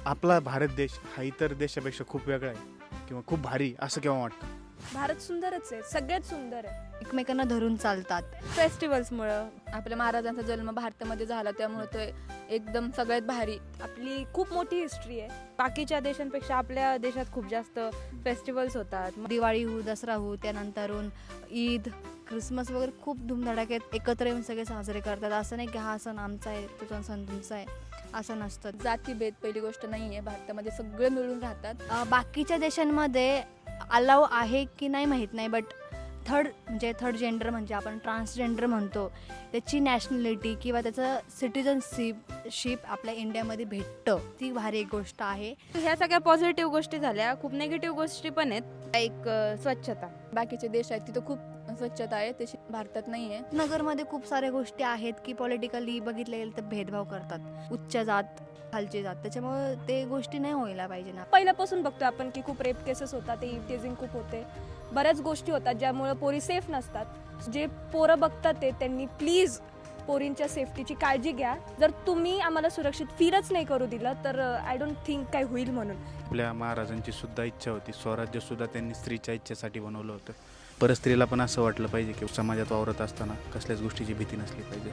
आपला भारत देश हा इतर देशापेक्षा खूप वेगळा आहे किंवा खूप भारी असं केव्हा वाटतं? भारत सुंदरच आहे, सगळ्यात सुंदर आहे. एकमेकांना धरून चालतात. फेस्टिवल्समुळं आपल्या महाराजांचा जन्म भारतामध्ये झाला, त्यामुळे तो एकदम सगळ्यात भारी. आपली खूप मोठी हिस्ट्री आहे. बाकीच्या देशांपेक्षा आपल्या देशात खूप जास्त फेस्टिवल्स होतात. दिवाळी हो, दसरा हो, त्यानंतरून ईद, क्रिसमस वगैरे खूप धुमधडाक्यात एकत्र येऊन सगळे साजरे करतात. असं नाही की हा सण आमचा आहे, तो सण तुमचा आहे, असं नसतं. जातीभेद पहिली गोष्ट नाही आहे. भारतामध्ये सगळे मिळून राहतात. बाकीच्या देशांमध्ये अलाव आहे की नाही माहीत नाही, बट थर्ड जेंडर म्हणजे आपण ट्रान्सजेंडर म्हणतो, त्याची नॅशनॅलिटी किंवा त्याचं सिटिझनशिप आपल्या इंडियामध्ये भेटतं. ती भारी एक गोष्ट आहे. ह्या सगळ्या पॉझिटिव्ह गोष्टी झाल्या. खूप निगेटिव्ह गोष्टी पण आहेत. एक स्वच्छता. बाकीचे देश आहेत तिथं खूप स्वच्छता आहे, तशी भारतात नाही आहे. नगरमध्ये खूप साऱ्या गोष्टी आहेत की पॉलिटिकली बघितले गेलं तर भेदभाव करतात, उच्च जात खालची जात, त्याच्यामुळे ते गोष्टी नाही व्हायला पाहिजे ना. पहिल्यापासून बघतोय आपण की खूप रेप केसेस होतात, ते टीजिंग खूप होते, बऱ्याच गोष्टी होतात ज्यामुळे पोरी सेफ नसतात. जे पोरं बघतात ते त्यांनी प्लीज पोरींच्या सेफ्टीची काळजी घ्या. जर तुम्ही आम्हाला सुरक्षित फीलच नाही करू दिलं तर आय डोंट थिंक काय होईल म्हणून. आपल्या महाराजांची सुद्धा इच्छा होती, स्वराज्य सुद्धा त्यांनी स्त्रीच्या इच्छेसाठी बनवलं होतं. परस्त्रीला पण असं वाटलं पाहिजे की समाजात वावरत असताना कसल्याच गोष्टीची भीती नसली पाहिजे.